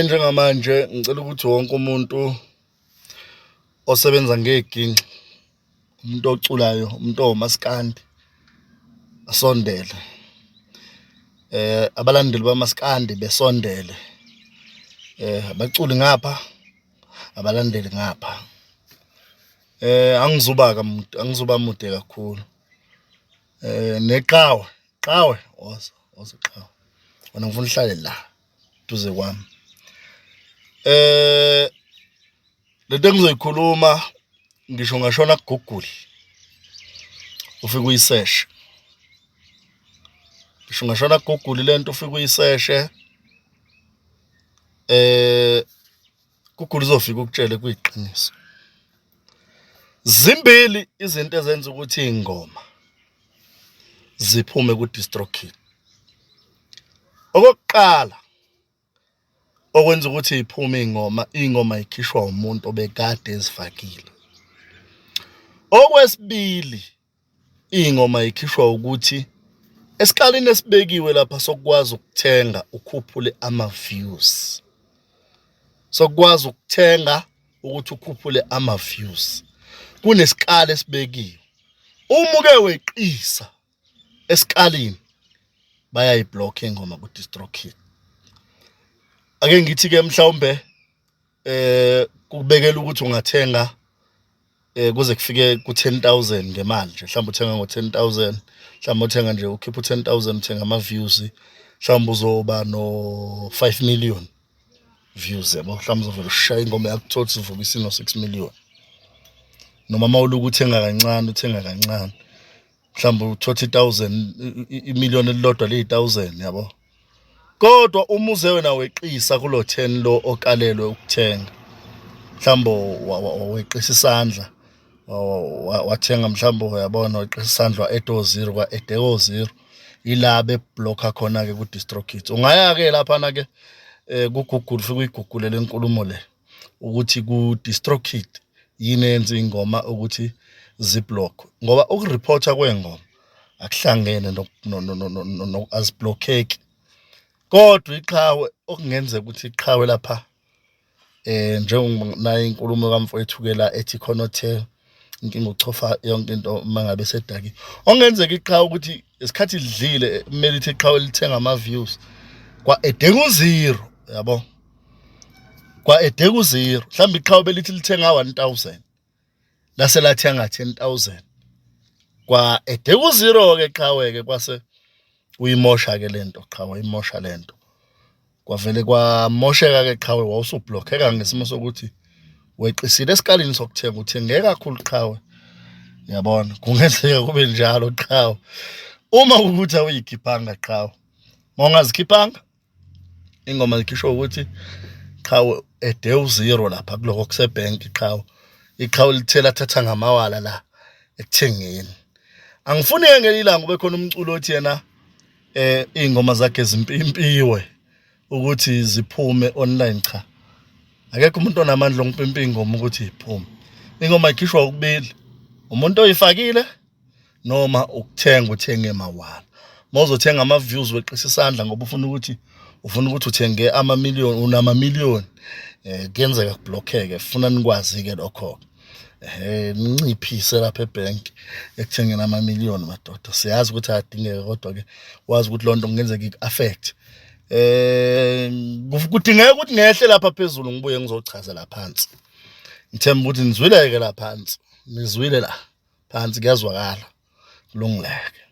Njengamanje ngicela ukuthi wonke umuntu osebenza ngeginci, umuntu oculayo, umuntu omaskandi asondele. Abalandeli bamaskandi besondele. Abaculi ngapha, abalandeli ngapha. Angizuba mude kakhulu. Neqhawe, woza qhawe. Wena ngifuna uhlale la duze kwami. Lento engizoyikhuluma ngisho ngashona ku-Google ufike uyiseshe. Ngisho ngashona ku-Google lento ufike uyiseshe. Google izofika ukutshele kuyiqiniso. Zimbili izinto ezenza ukuthi ingoma ziphume ku-DistroKid. Okokuqala okwenza ukuthi iphume ingoma ikhishwa umuntu obekade ezifakile. Okwesibili ingoma ikhishwa ukuthi esikalini esibekiwe lapha sokwazi ukuthenga ukhuphule ama-views. Sokwazi ukuthenga ukuthi ukhuphule ama-views. Kunesikala esibekiwe. Uma uke weqisa esikalini bayayiblock ingoma ku-DistroKid. Ake ngithi ke mhlawumbe kubekela ukuthi ungathenga kuze kufike ku-10,000 ngemali nje. Mhlawumbe uthenga ngo-10,000, mhlawumbe uthenga nje ukhipha u-10,000 uthenga ama-views, mhlawumbe uzoba no-5 million views yabo. Mhlawumbe uzovela ushaya ingoma yakho thothi ivukisa no-6 million. Noma mawuluka uthenga kancane. Mhlawumbe uthothi 1,000 imiliyoni elilodwa liyi-1,000 yabo. Kodwa uma uze wena weqisa kulo 10 lo okalelwe ukuthenga. Mhlawumbe weqisa isandla wathenga mhlawumbe uyabona weqisa isandla edo 0 kwa-edo 0 ila beblocka khona ke ku-DistroKid. Ungaya ke lapha ke ku-Google ufike uyigugule lenkulumo le ukuthi ku-DistroKid yini yenza ingoma ukuthi ziblock. Ngoba ukureporta kwengoma akuhlangene no aziblockeki. Kodwa iqhawe okungenzeka ukuthi iqhawe lapha njengonayo inkulumo kamfowethu ke la ethi khonothe inkinga uchofa yonke into mangabe sedaki. Ongenzeka iqhawe ukuthi isikhathi lidlile kumele ithi iqhawe lithenga ama-views kwa-edeku 0 yabo. Kwa-edeku 0 mhlawumbe iqhawe belithi lithenga 1,000 lase lathenga 10,000. Kwa-edeku 0 ke qhawe ke kwase uyimosha ke lento qhawe imosha lento. Kwavele kwamosheka ke qhawe wawusublockeka ngesimo sokuthi weqisile esikalini sokuthenga uthenge kakhulu qhawe. Yabona kungenzeka kube njalo qhawe. Uma ukuthi awuyikhiphanga qhawe. Mawungazikhiphanga ingoma ikhishwa ukuthi qhawe edeku 0 lapha kuloko kusebank qhawe. Iqhawe lithela thatha ngamawala la ekuthengeni. Angifuni ngelinye ilanga kube khona umculo othi yena ingoma zakhe zimpimpiwe ukuthi ziphume online cha. Akekho umuntu onamandla ongipimpa ingoma ukuthi iphume. Ingoma ikhishwa ukubili. Umuntu oyifakile noma ukuthenga uthenge mawala. Mawuzothenga ama-views weqisa isandla ngoba ufuna ukuthi uthenge ama-million unama-million. Kuyenzeka kublockeke. Funa nikwazi ke lokho. Ninciphise lapha ebank ekuthengeni ama-million madoda. Siyazi ukuthi ayadingeka kodwa ke wazi ukuthi lonto kungenzeka ik-affect. Kudingeka ukuthi ngehle lapha phezulu ngibuye ngizochaza la phansi. Ngithemba ukuthi nizwile ke la phansi. Nizwile la phansi kuyazwakala kulungileke.